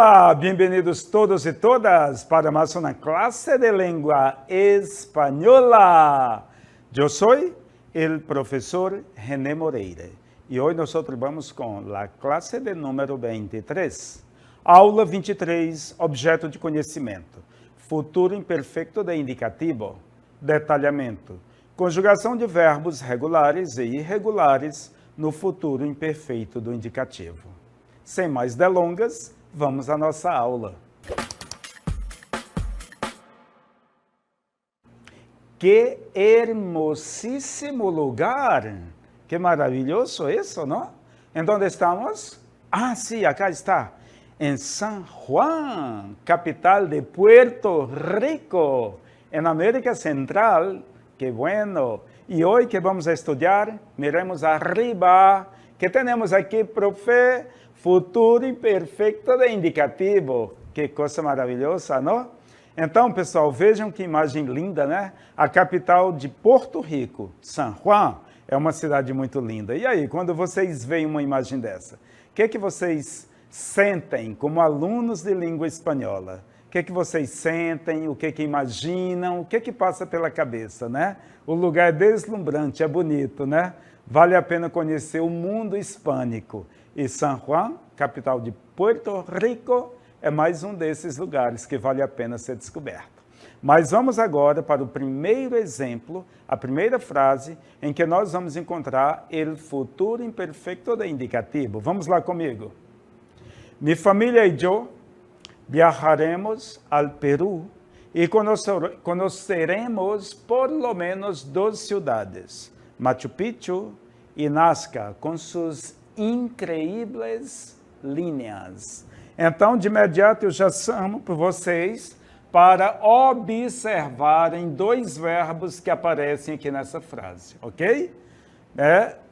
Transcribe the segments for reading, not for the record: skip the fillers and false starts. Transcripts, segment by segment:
Olá, bem-vindos todos e todas para mais uma classe de língua espanhola. Eu sou o professor René Moreira e hoje nós vamos com a classe de número 23. Aula 23, objeto de conhecimento, futuro imperfeito de indicativo, detalhamento, conjugação de verbos regulares e irregulares no futuro imperfeito do indicativo. Sem mais delongas, vamos à nossa aula. Que hermosíssimo lugar! Que maravilhoso isso, não? Em onde estamos? Ah, sim, acá está. Em San Juan, capital de Puerto Rico, en América Central. Que bueno! E hoje que vamos a estudar, miremos arriba, que temos aqui, profe, futuro imperfeito de indicativo. Que coisa maravilhosa, não? Então, pessoal, vejam que imagem linda, né? A capital de Porto Rico, San Juan, é uma cidade muito linda. E aí, quando vocês veem uma imagem dessa, o que vocês sentem como alunos de língua espanhola? O que vocês sentem, o que imaginam, o que passa pela cabeça, né? O lugar é deslumbrante, é bonito, né? Vale a pena conhecer o mundo hispânico. E San Juan, capital de Puerto Rico, é mais um desses lugares que vale a pena ser descoberto. Mas vamos agora para o primeiro exemplo, a primeira frase, em que nós vamos encontrar o futuro imperfeito de indicativo. Vamos lá comigo. Mi familia y yo viajaremos al Perú y conoceremos por lo menos dos ciudades, Machu Picchu y Nazca, com suas incríveis linhas. Então, de imediato, eu já chamo por vocês para observarem dois verbos que aparecem aqui nessa frase, ok?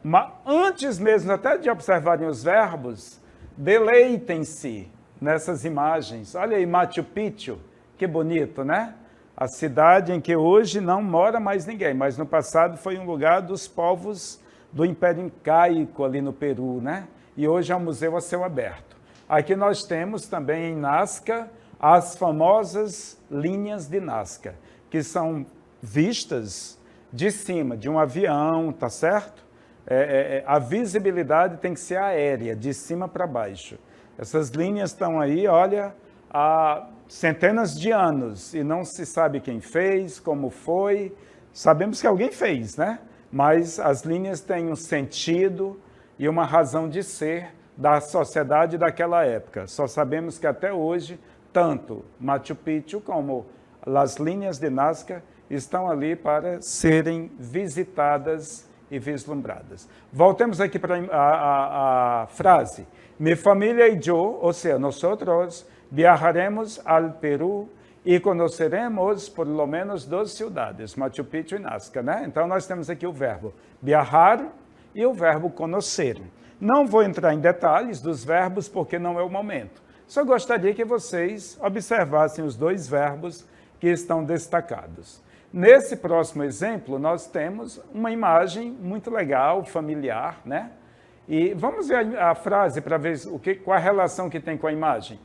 Mas antes mesmo até de observarem os verbos, deleitem-se nessas imagens. Olha aí, Machu Picchu, que bonito, né? A cidade em que hoje não mora mais ninguém, mas no passado foi um lugar dos povos do Império Incaico ali no Peru, né? E hoje é um museu a céu aberto. Aqui nós temos também em Nazca as famosas linhas de Nazca, que são vistas de cima de um avião, tá certo? A visibilidade tem que ser aérea, de cima para baixo. Essas linhas estão aí, olha, há centenas de anos e não se sabe quem fez, como foi. Sabemos que alguém fez, né? Mas as linhas têm um sentido e uma razão de ser da sociedade daquela época. Só sabemos que até hoje, tanto Machu Picchu como as linhas de Nazca estão ali para serem visitadas e vislumbradas. Voltemos aqui para a frase. Mi familia y yo, o sea, nosotros viajaremos al Perú y conoceremos por lo menos dos ciudades, Machu Picchu e Nazca, né? Então, nós temos aqui o verbo viajar e o verbo conhecer. Não vou entrar em detalhes dos verbos porque não é o momento. Só gostaria que vocês observassem os dois verbos que estão destacados. Nesse próximo exemplo, nós temos uma imagem muito legal, familiar, né? E vamos ver a frase para ver qual a relação que tem com a imagem.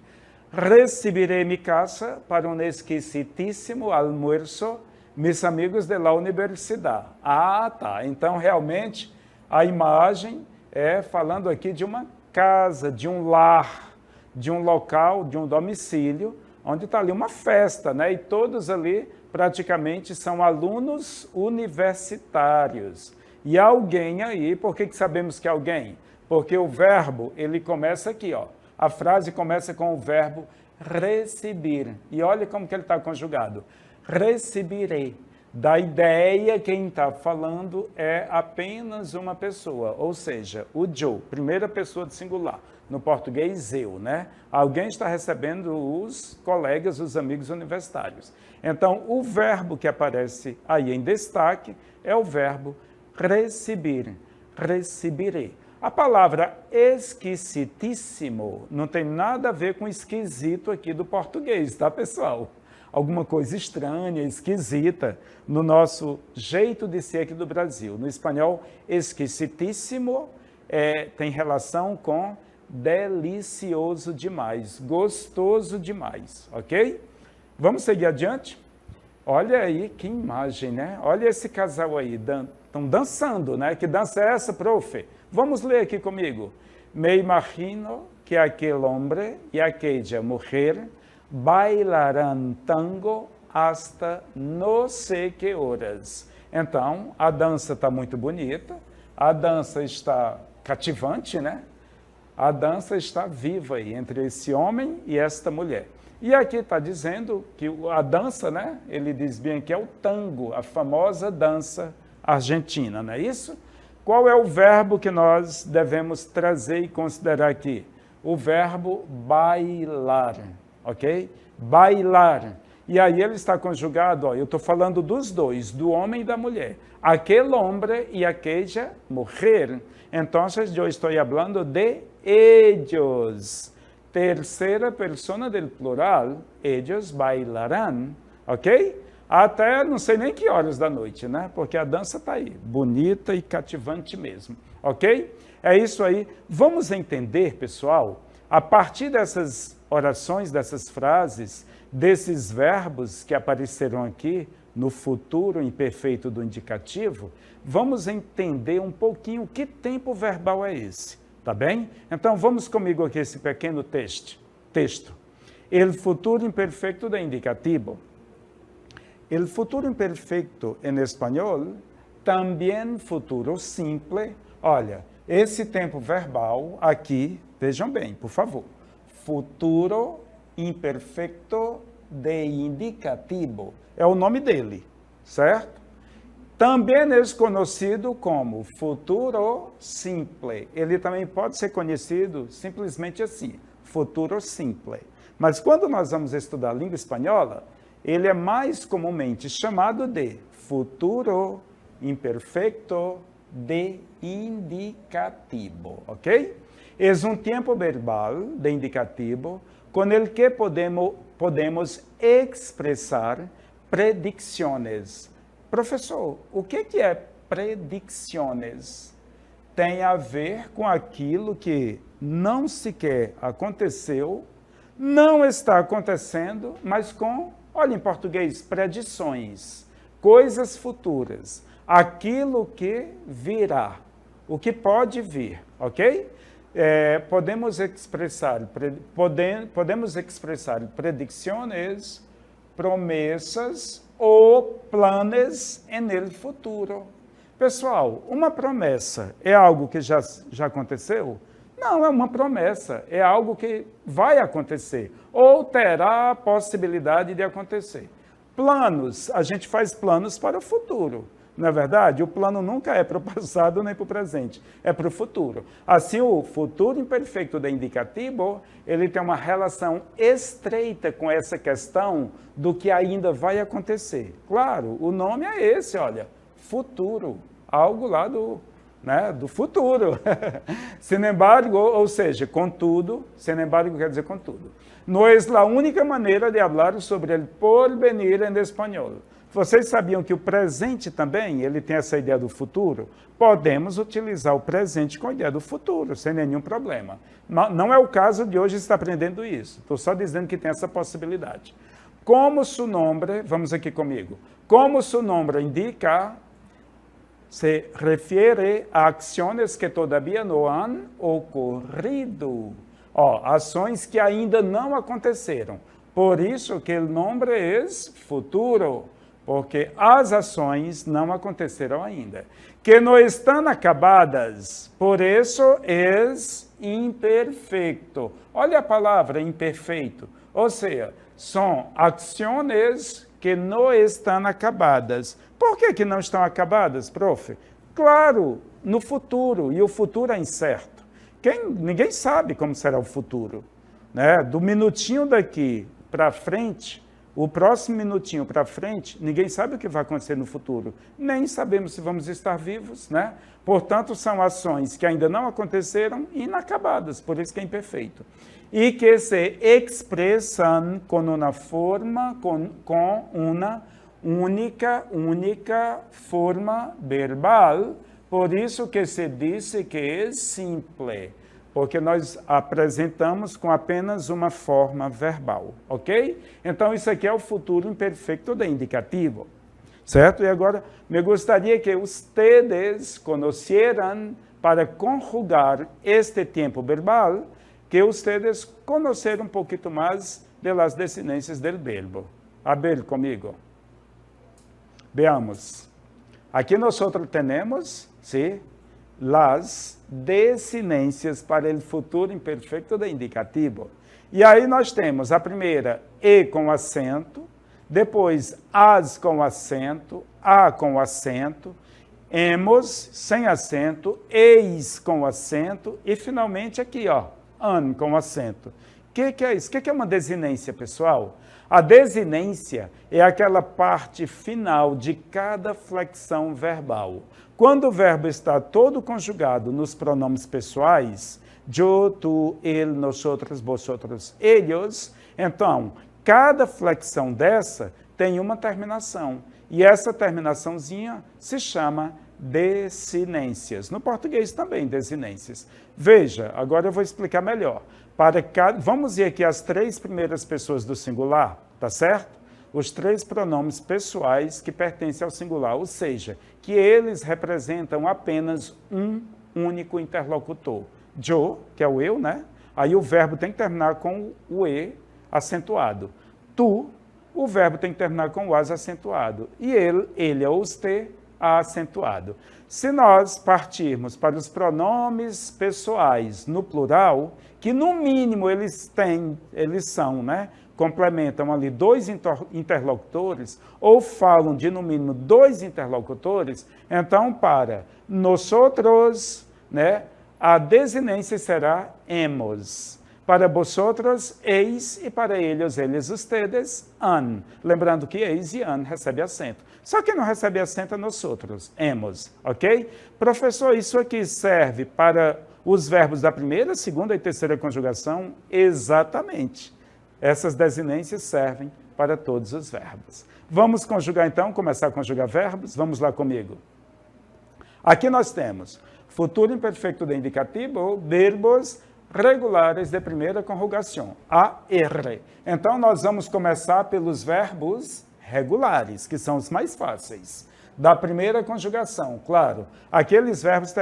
Recibiré mi casa para um exquisitíssimo almuerzo, mis amigos de la universidad. Ah, tá. Então, realmente, a imagem é falando aqui de uma casa, de um lar, de um local, de um domicílio, onde está ali uma festa, né? E todos ali praticamente são alunos universitários. E alguém aí, por que sabemos que é alguém? Porque o verbo, ele começa aqui, ó. A frase começa com o verbo receber. E olha como que ele está conjugado. Receberei. Da ideia, quem está falando é apenas uma pessoa, ou seja, o Joe, primeira pessoa de singular. No português, eu, né? Alguém está recebendo os colegas, os amigos universitários. Então, o verbo que aparece aí em destaque é o verbo receber, receberei. A palavra esquisitíssimo não tem nada a ver com esquisito aqui do português, tá, pessoal? Alguma coisa estranha, esquisita, no nosso jeito de ser aqui do Brasil. No espanhol, esquisitíssimo tem relação com delicioso demais, gostoso demais, ok? Vamos seguir adiante? Olha aí que imagem, né? Olha esse casal aí, estão dançando, né? Que dança é essa, profe? Vamos ler aqui comigo. Me imagino que aquele homem e aquella mulher bailarão tango hasta não sei que horas. Então, a dança está muito bonita, a dança está cativante, né? A dança está viva aí entre esse homem e esta mulher. E aqui está dizendo que a dança, né? Ele diz bem que é o tango, a famosa dança argentina, não é isso? Qual é o verbo que nós devemos trazer e considerar aqui? O verbo bailar, ok? Bailar. E aí ele está conjugado, ó, eu estou falando dos dois, do homem e da mulher. Aquele homem e aquella mulher. Então, eu estou falando de ellos. Terceira persona del plural, ellos bailarán, ok? Até não sei nem que horas da noite, né? Porque a dança está aí, bonita e cativante mesmo, ok? É isso aí. Vamos entender, pessoal, a partir dessas orações, dessas frases, desses verbos que apareceram aqui no futuro imperfeito do indicativo, vamos entender um pouquinho que tempo verbal é esse. Tá bem? Então, vamos comigo aqui esse pequeno texto. El futuro imperfecto de indicativo. El futuro imperfecto em espanhol, também futuro simple. Olha, esse tempo verbal aqui, vejam bem, por favor. Futuro imperfecto de indicativo. É o nome dele, certo? Também é conhecido como futuro simple. Ele também pode ser conhecido simplesmente assim, futuro simple. Mas quando nós vamos estudar a língua espanhola, ele é mais comumente chamado de futuro imperfecto de indicativo, ok? É um tempo verbal de indicativo com el que podemos expressar predicções. Professor, o que é predicções? Tem a ver com aquilo que não sequer aconteceu, não está acontecendo, mas com, olha em português, predições, coisas futuras, aquilo que virá, o que pode vir, ok? Podemos expressar predicções, promessas, ou planos no futuro. Pessoal, uma promessa é algo que já aconteceu? Não, é uma promessa, é algo que vai acontecer, ou terá a possibilidade de acontecer. Planos, a gente faz planos para o futuro. Não é verdade? O plano nunca é para o passado nem para o presente, é para o futuro. Assim, o futuro imperfeito de indicativo, ele tem uma relação estreita com essa questão do que ainda vai acontecer. Claro, o nome é esse, olha, futuro, algo lá do futuro. Sin embargo, ou seja, contudo, sin embargo quer dizer contudo. Não é a única maneira de falar sobre o porvenir em espanhol. Vocês sabiam que o presente também, ele tem essa ideia do futuro? Podemos utilizar o presente com a ideia do futuro, sem nenhum problema. Não é o caso de hoje estar aprendendo isso. Estou só dizendo que tem essa possibilidade. Como su nombre, vamos aqui comigo. Como su nombre indica, se refere a ações que todavía não han ocorrido. Ações que ainda não aconteceram. Por isso que o nome é futuro. Porque as ações não aconteceram ainda, que não estão acabadas, por isso é imperfeito. Olha a palavra imperfeito, ou seja, são ações que não estão acabadas. Por que não estão acabadas, prof? Claro, no futuro, e o futuro é incerto. Ninguém sabe como será o futuro, né? Do minutinho daqui para frente, o próximo minutinho para frente, ninguém sabe o que vai acontecer no futuro. Nem sabemos se vamos estar vivos, né? Portanto, são ações que ainda não aconteceram e inacabadas, por isso que é imperfeito. E que se expressam com uma forma, com uma única forma verbal, por isso que se diz que é simples. porque nós apresentamos com apenas uma forma verbal, ok? Então, isso aqui é o futuro imperfeito de indicativo, certo? E agora, me gostaria que ustedes conhecieran, para conjugar este tempo verbal, que ustedes conheceram um pouquinho mais das desinências do verbo. A ver comigo. Veamos. Aqui nós temos, sim, as desinências para o futuro imperfeito de indicativo. E aí nós temos a primeira, e com acento, depois as com acento, a com acento, hemos sem acento, eis com acento e finalmente aqui, ó, an com acento. O que é isso? O que é uma desinência, pessoal? A desinência é aquela parte final de cada flexão verbal. Quando o verbo está todo conjugado nos pronomes pessoais, eu, tu, ele, nosotros, vosotros, ellos, então, cada flexão dessa tem uma terminação. E essa terminaçãozinha se chama desinências. No português também, desinências. Veja, agora eu vou explicar melhor. Vamos ver aqui as 3 primeiras pessoas do singular, tá certo? Os 3 pronomes pessoais que pertencem ao singular, ou seja, que eles representam apenas um único interlocutor. Eu, que é o eu, né? Aí o verbo tem que terminar com o e acentuado. Tu, o verbo tem que terminar com o as acentuado. E ele ou os te acentuado. Se nós partirmos para os pronomes pessoais no plural, que no mínimo eles são, né? Complementam ali 2 interlocutores, ou falam de no mínimo 2 interlocutores, então para nosotros, né, a desinência será hemos. Para vosotros, eis, e para eles, ustedes, an. Lembrando que eis e an recebe acento. Só que não recebe acento é nosotros, hemos, ok? Professor, isso aqui serve para os verbos da primeira, segunda e terceira conjugação? Exatamente. Essas desinências servem para todos os verbos. Vamos conjugar então, começar a conjugar verbos? Vamos lá comigo. Aqui nós temos futuro imperfeito de indicativo, verbos regulares de primeira conjugação, AR. Então, nós vamos começar pelos verbos regulares, que são os mais fáceis. Da primeira conjugação, claro, aqueles verbos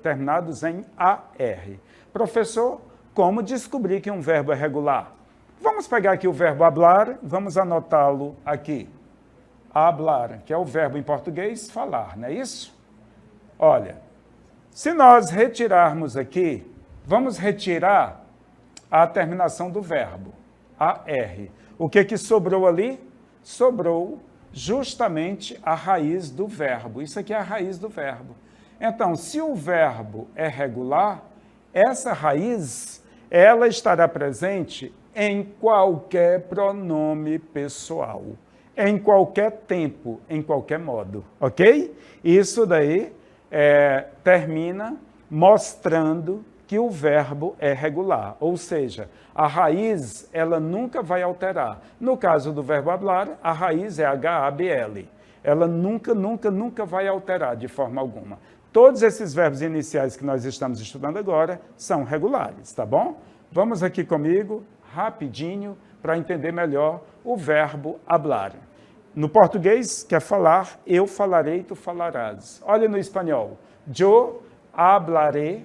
terminados em AR. Professor, como descobrir que um verbo é regular? Vamos pegar aqui o verbo hablar, vamos anotá-lo aqui. Hablar, que é o verbo em português falar, não é isso? Olha, se nós retirarmos aqui, vamos retirar a terminação do verbo, AR. O que sobrou ali? Sobrou justamente a raiz do verbo. Isso aqui é a raiz do verbo. Então, se o verbo é regular, essa raiz, ela estará presente em qualquer pronome pessoal, em qualquer tempo, em qualquer modo, ok? Isso daí termina mostrando que o verbo é regular, ou seja, a raiz ela nunca vai alterar. No caso do verbo hablar, a raiz é H-A-B-L. Ela nunca vai alterar de forma alguma. Todos esses verbos iniciais que nós estamos estudando agora são regulares, tá bom? Vamos aqui comigo, rapidinho, para entender melhor o verbo hablar. No português, quer falar, eu falarei, tu falarás. Olha no espanhol, yo hablaré,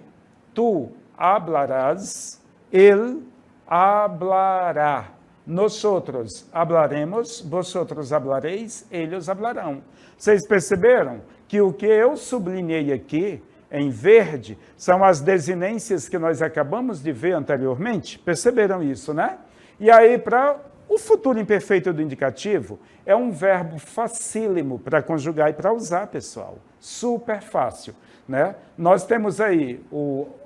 tu hablarás, él hablará. Nosotros hablaremos, vosotros hablareis, ellos hablarão. Vocês perceberam que o que eu sublinhei aqui, em verde, são as desinências que nós acabamos de ver anteriormente? Perceberam isso, né? E aí, para o futuro imperfeito do indicativo, é um verbo facílimo para conjugar e para usar, pessoal. Super fácil, né? Nós temos aí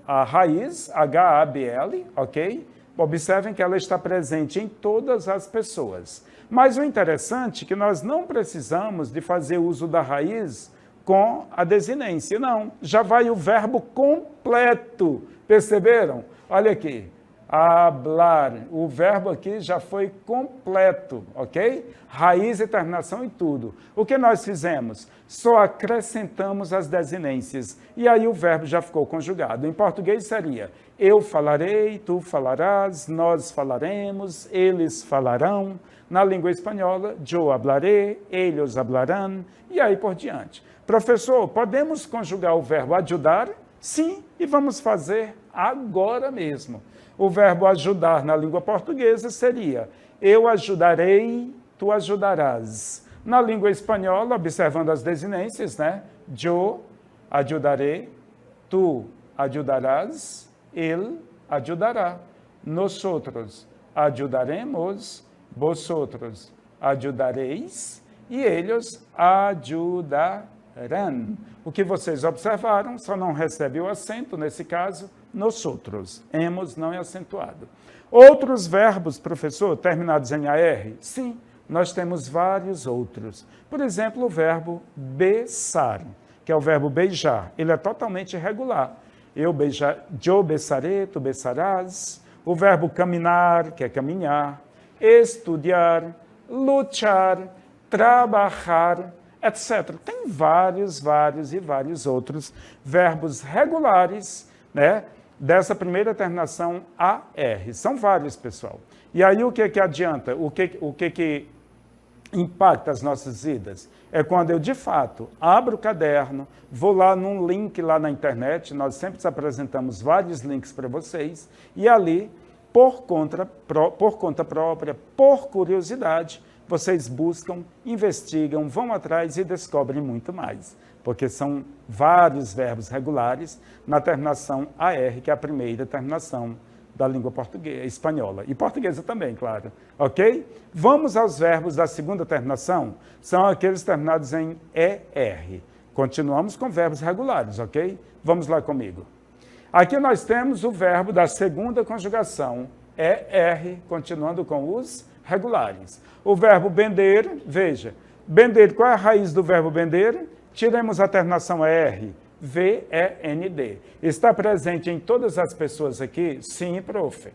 a raiz, H-A-B-L, ok? Observem que ela está presente em todas as pessoas. Mas o interessante é que nós não precisamos de fazer uso da raiz com a desinência. Não, já vai o verbo completo. Perceberam? Olha aqui. hablar. O verbo aqui já foi completo, ok? Raiz e terminação e tudo. O que nós fizemos? Só acrescentamos as desinências. E aí o verbo já ficou conjugado. Em português seria: eu falarei, tu falarás, nós falaremos, eles falarão. Na língua espanhola, yo hablaré, ellos hablarán, e aí por diante. Professor, podemos conjugar o verbo ajudar? Sim, e vamos fazer agora mesmo. O verbo ajudar na língua portuguesa seria: eu ajudarei, tu ajudarás. Na língua espanhola, observando as desinências, né? Yo ajudaré, tu ajudarás, ele ajudará. Nosotros ajudaremos, vosotros ajudareis e eles ajudarão. O que vocês observaram, só não recebe o acento, nesse caso, nosotros. Hemos não é acentuado. Outros verbos, professor, terminados em AR? Sim, nós temos vários outros. Por exemplo, o verbo besar, que é o verbo beijar. Ele é totalmente irregular. Eu besarei, tu besarás. O verbo caminhar, que é caminhar. Estudar, lutar, trabalhar, etc. Tem vários outros verbos regulares, né, dessa primeira terminação AR. São vários, pessoal. E aí o que adianta? O que impacta as nossas vidas? É quando eu, de fato, abro o caderno, vou lá num link lá na internet, nós sempre apresentamos vários links para vocês, e ali, por conta própria, por curiosidade, vocês buscam, investigam, vão atrás e descobrem muito mais. Porque são vários verbos regulares na terminação AR, que é a primeira terminação da língua portuguesa, espanhola. E portuguesa também, claro. Ok? Vamos aos verbos da segunda terminação. São aqueles terminados em ER. Continuamos com verbos regulares, ok? Vamos lá comigo. Aqui nós temos o verbo da segunda conjugação, ER, continuando com os regulares. O verbo bender, veja, bender, qual é a raiz do verbo bender? Tiremos a terminação ER, V-E-N-D. Está presente em todas as pessoas aqui? Sim, prof.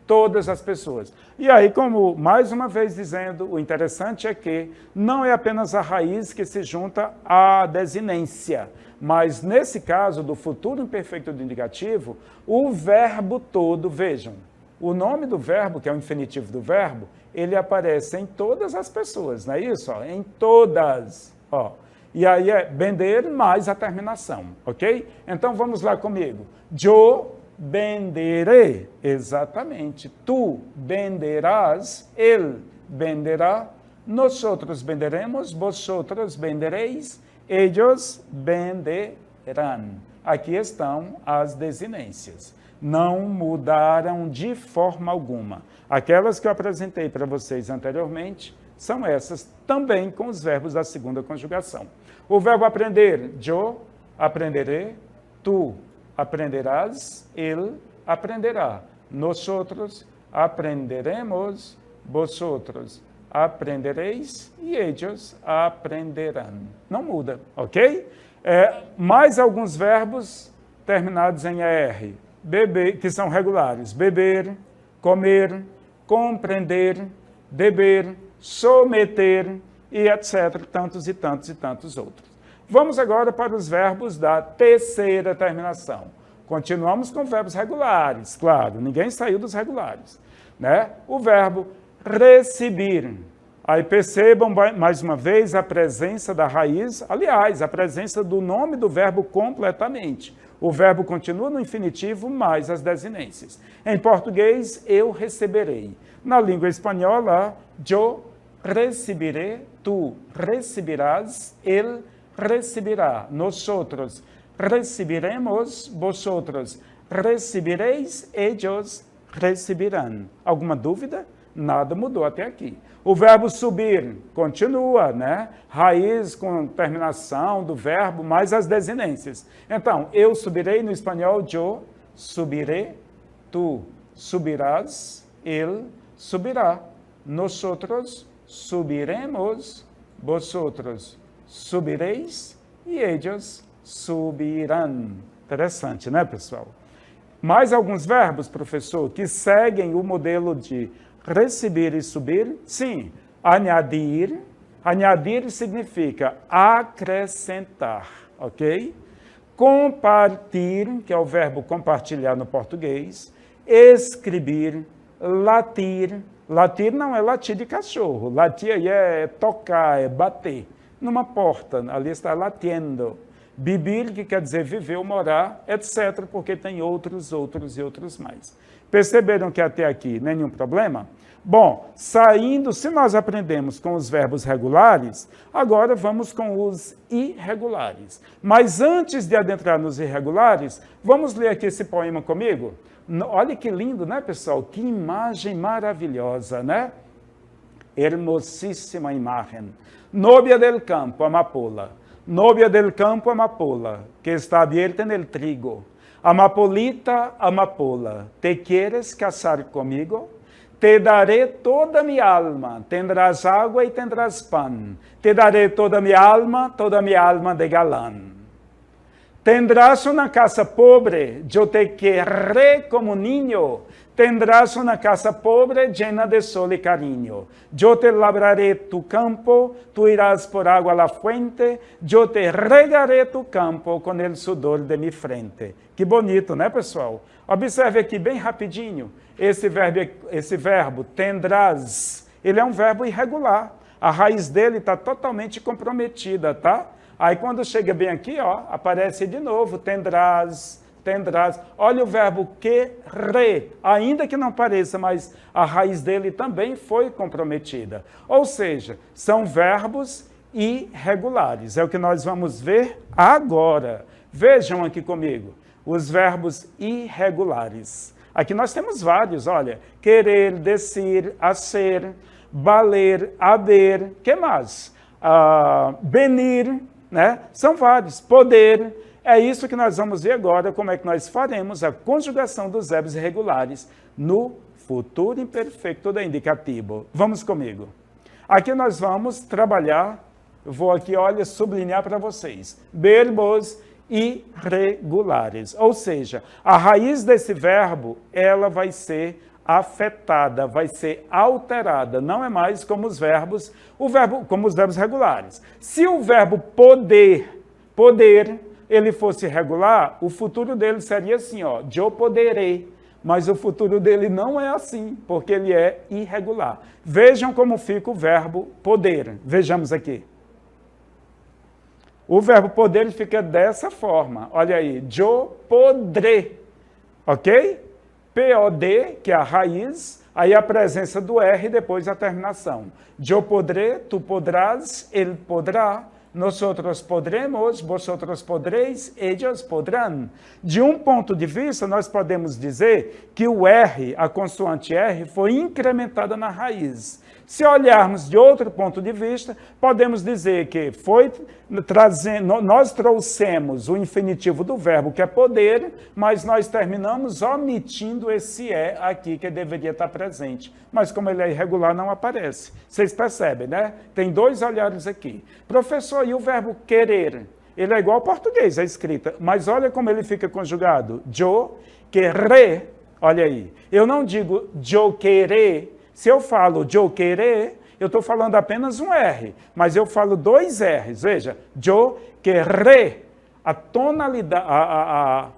Todas as pessoas. E aí, como mais uma vez dizendo, o interessante é que não é apenas a raiz que se junta à desinência, mas nesse caso do futuro imperfeito do indicativo, o verbo todo, vejam, o nome do verbo, que é o infinitivo do verbo, ele aparece em todas as pessoas, não é isso? Ó, em todas. Ó. E aí é bender mais a terminação, ok? Então vamos lá comigo. Yo benderé, exatamente. Tu benderás, ele benderá, nosotros benderemos, vosotros bendereis, ellos benderán. Aqui estão as desinências. Não mudaram de forma alguma. Aquelas que eu apresentei para vocês anteriormente são essas também com os verbos da segunda conjugação. O verbo aprender, yo aprenderé, tu aprenderás, ele aprenderá. Nosotros aprenderemos, vosotros aprendereis e ellos aprenderão. Não muda, ok? Mais alguns verbos terminados em ER, beber, que são regulares. Beber, comer, compreender, beber, someter e etc. Tantos e tantos outros. Vamos agora para os verbos da terceira terminação. Continuamos com verbos regulares, claro, ninguém saiu dos regulares, né? O verbo receber. Aí percebam mais uma vez a presença da raiz, aliás, a presença do nome do verbo completamente. O verbo continua no infinitivo mais as desinências. Em português, eu receberei. Na língua espanhola, yo recibiré, tu recibirás, ele recibirá. Nosotros recibiremos, vosotros recebireis, ellos recibirão. Alguma dúvida? Nada mudou até aqui. O verbo subir continua, né? Raiz com terminação do verbo mais as desinências. Então, eu subirei no espanhol, yo subiré, tu subirás, ele subirá. Nosotros subiremos, vosotros subireis e ellos subirão. Interessante, né, pessoal? Mais alguns verbos, professor, que seguem o modelo de receber e subir? Sim. Añadir. Añadir significa acrescentar, ok? Compartir, que é o verbo compartilhar no português. Escrever. Latir. Latir não é latir de cachorro. Latir aí é tocar, é bater. Numa porta, ali está latindo. Vivir, que quer dizer viver ou morar, etc., porque tem outros e outros mais. Perceberam que até aqui nenhum problema? Bom, saindo, se nós aprendemos com os verbos regulares, agora vamos com os irregulares. Mas antes de adentrar nos irregulares, vamos ler aqui esse poema comigo? Olha que lindo, né, pessoal? Que imagem maravilhosa, né? Hermosíssima imagem. Novia del campo, amapola. Novia del campo, amapola, que está abierta en el trigo. Amapolita, amapola, ¿te quieres casar conmigo? Te daré toda mi alma, tendrás agua y tendrás pan. Te daré toda mi alma de galán. Tendrás una casa pobre, yo te querré como niño. Tendrás una casa pobre llena de sol y cariño. Yo te labraré tu campo, tú irás por agua a la fuente, yo te regaré tu campo con el sudor de mi frente. Que bonito, né, pessoal? Observe aqui bem rapidinho, esse verbo tendrás, ele é um verbo irregular. A raiz dele está totalmente comprometida, tá? Aí quando chega bem aqui, ó, aparece de novo, tendrás. Olha o verbo querer, ainda que não pareça, mas a raiz dele também foi comprometida. Ou seja, são verbos irregulares. É o que nós vamos ver agora. Vejam aqui comigo, os verbos irregulares. Aqui nós temos vários, olha, querer, decir, hacer, valer, haver, que mais? Venir, né? São vários, poder. É isso que nós vamos ver agora, como é que nós faremos a conjugação dos verbos irregulares no futuro imperfeito do indicativo. Vamos comigo. Aqui nós vamos trabalhar, eu vou aqui, olha, sublinhar para vocês, verbos irregulares. Ou seja, a raiz desse verbo, ela vai ser afetada, vai ser alterada, não é mais como os verbos regulares. Se o verbo poder, ele fosse regular, o futuro dele seria assim, ó, eu poderei, mas o futuro dele não é assim, porque ele é irregular. Vejam como fica o verbo poder. Vejamos aqui. O verbo poder fica dessa forma. Olha aí, eu podré, ok? P-O-D, que é a raiz, aí a presença do R e depois a terminação. Eu podré, tu podrás, ele podrá, nosotros podremos, vosotros podréis, ellos podrán. De um ponto de vista, nós podemos dizer que o R, a consoante R, foi incrementada na raiz. Se olharmos de outro ponto de vista, podemos dizer que nós trouxemos o infinitivo do verbo, que é poder, mas nós terminamos omitindo esse E aqui, que deveria estar presente. Mas como ele é irregular, não aparece. Vocês percebem, né? Tem dois olhares aqui. Professor, e o verbo querer? Ele é igual ao português, a escrita, mas olha como ele fica conjugado. Eu querer, olha aí. Eu não digo eu querer. Se eu falo eu querer, eu estou falando apenas um R, mas eu falo dois R's. Veja, eu querer, a tonalidade,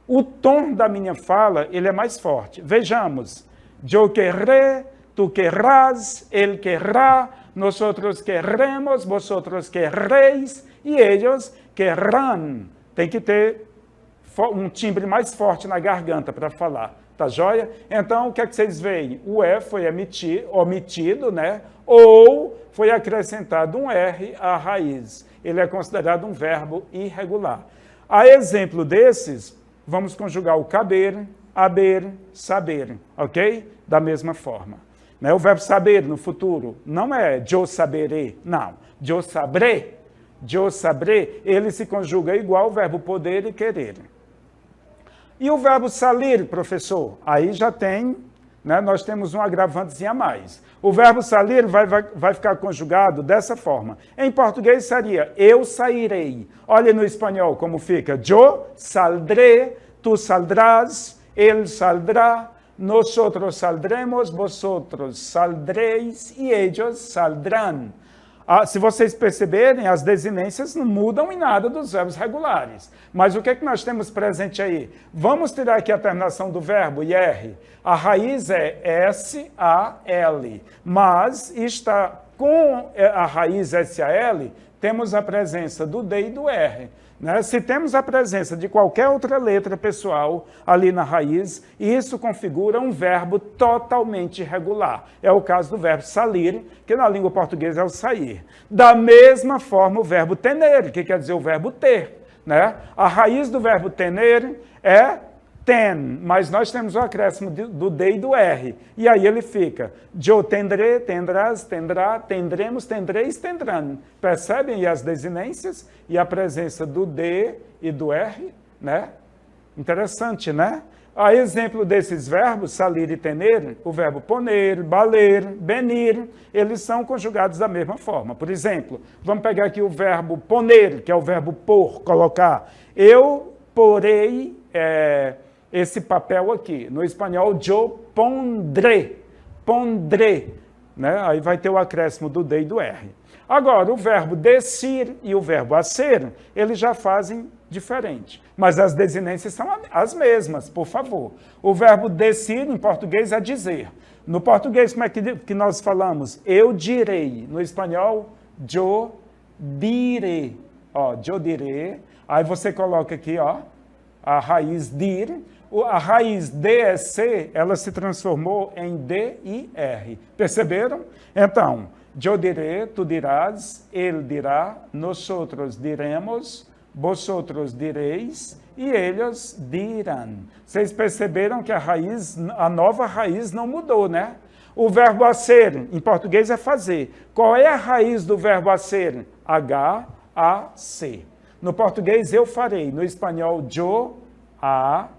o tom da minha fala, ele é mais forte. Vejamos, eu querré, tu querrás, ele querrá, nosotros querremos, vosotros querréis, e eles querrão. Tem que ter um timbre mais forte na garganta para falar. Tá joia? Então, o que é que vocês veem? O E foi omitido, né? Ou foi acrescentado um R à raiz. Ele é considerado um verbo irregular. A exemplo desses, vamos conjugar o caber, haber, saber, ok? Da mesma forma. Né? O verbo saber no futuro não é eu saberei, não. Eu sabré, ele se conjuga igual ao verbo poder e querer. E o verbo salir, professor? Aí já tem, né, nós temos um agravantezinho a mais. O verbo salir vai ficar conjugado dessa forma. Em português seria eu sairei. Olha no espanhol como fica. Eu saldré, tu saldrás, Él saldrá, nosotros saldremos, vosotros saldréis e ellos saldrán. Se vocês perceberem, as desinências não mudam em nada dos verbos regulares. Mas o que é que nós temos presente aí? Vamos tirar aqui a terminação do verbo, IR. A raiz é S-A-L, mas está com a raiz S-A-L, temos a presença do D e do R. Né? Se temos a presença de qualquer outra letra pessoal ali na raiz, isso configura um verbo totalmente irregular. É o caso do verbo salir, que na língua portuguesa é o sair. Da mesma forma, o verbo tener, que quer dizer o verbo ter. Né? A raiz do verbo tener é ten, mas nós temos o acréscimo do D e do R. E aí ele fica, yo tendré, tendrás, tendrá, tendremos, tendreis, tendrán. Percebem as desinências e a presença do D e do R? Né? Interessante, né? A exemplo desses verbos, salir e tener, o verbo poner, valer, venir, eles são conjugados da mesma forma. Por exemplo, vamos pegar aqui o verbo poner, que é o verbo pôr, colocar. Eu porei esse papel aqui. No espanhol, yo pondré. Pondré. Né? Aí vai ter o acréscimo do D e do R. Agora, o verbo decir e o verbo hacer, eles já fazem diferente. Mas as desinências são as mesmas, por favor. O verbo decir, em português, é dizer. No português, como é que nós falamos? Eu direi. No espanhol, yo diré. Ó, yo diré. Aí você coloca aqui, ó, a raiz dir. A raiz DSC, ela se transformou em D-I-R. Perceberam? Então, yo diré, tu dirás, ele dirá, nosotros diremos, vosotros direis e eles dirão. Vocês perceberam que a nova raiz não mudou, né? O verbo hacer, em português, é fazer. Qual é a raiz do verbo hacer? H-A-C. No português, eu farei. No espanhol, yo haré.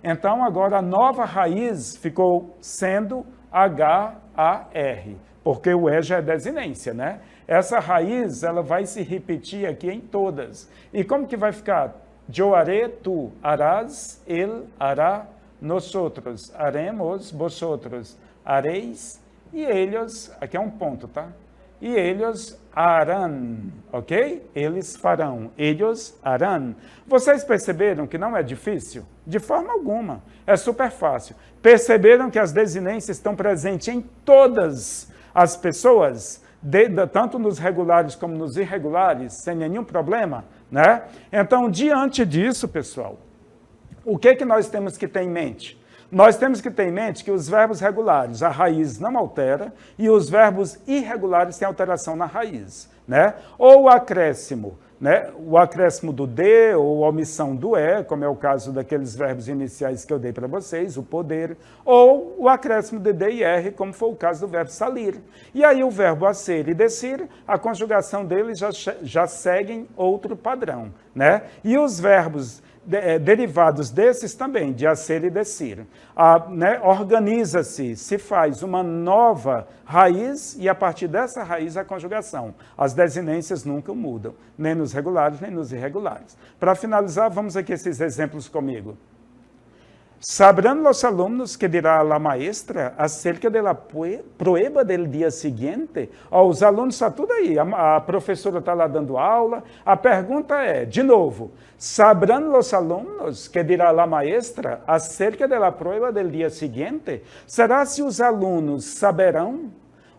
Então, agora, a nova raiz ficou sendo H-A-R, porque o E já é desinência, né? Essa raiz, ela vai se repetir aqui em todas. E como que vai ficar? Yo haré, tu harás, ele hará, nosotros haremos, vosotros hareis, e eles, aqui é um ponto, tá? E eles harão, ok? Eles farão, eles harão. Vocês perceberam que não é difícil? De forma alguma, é super fácil. Perceberam que as desinências estão presentes em todas as pessoas, tanto nos regulares como nos irregulares, sem nenhum problema, né? Então, diante disso, pessoal, o que nós temos que ter em mente? Nós temos que ter em mente que os verbos regulares, a raiz não altera, e os verbos irregulares têm alteração na raiz, né? Ou o acréscimo, né? O acréscimo do D ou a omissão do E, como é o caso daqueles verbos iniciais que eu dei para vocês, o poder, ou o acréscimo de D e R, como foi o caso do verbo salir. E aí o verbo hacer e decir, a conjugação deles já seguem outro padrão, né? E os verbos derivados desses também, de hacer e decir. Né, organiza-se, se faz uma nova raiz e a partir dessa raiz a conjugação. As desinências nunca mudam, nem nos regulares, nem nos irregulares. Para finalizar, vamos aqui esses exemplos comigo. Sabrán los alumnos que dirá la maestra acerca de la prueba del día siguiente? Os alunos estão tudo aí, a professora está lá dando aula. A pergunta é, de novo, sabrán los alumnos que dirá la maestra acerca de la prueba del día siguiente? Será se os alunos saberão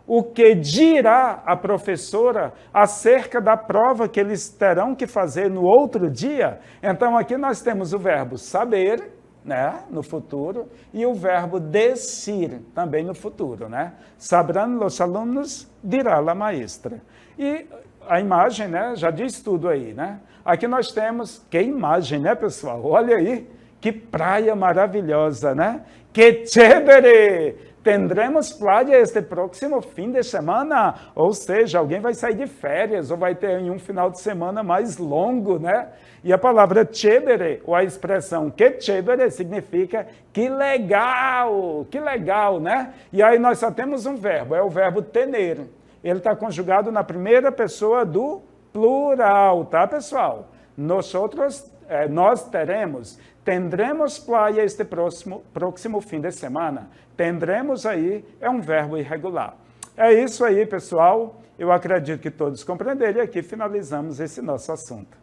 o que dirá a professora acerca da prova que eles terão que fazer no outro dia? Então, aqui nós temos o verbo saber, né, no futuro, e o verbo decir, também no futuro, né? Sabrán los alumnos, dirá la maestra. E a imagem, né, já diz tudo aí, né? Aqui nós temos, que imagem, né, pessoal? Olha aí, que praia maravilhosa, né? Que chévere! Tendremos playa este próximo fim de semana, ou seja, alguém vai sair de férias ou vai ter um final de semana mais longo, né? E a palavra chévere, ou a expressão que chévere, significa que legal, né? E aí nós só temos um verbo, é o verbo tener. Ele está conjugado na primeira pessoa do plural, tá, pessoal? Nosotros nós tendremos playa este próximo fim de semana. Tendremos aí, é um verbo irregular. É isso aí, pessoal. Eu acredito que todos compreenderam e aqui finalizamos esse nosso assunto.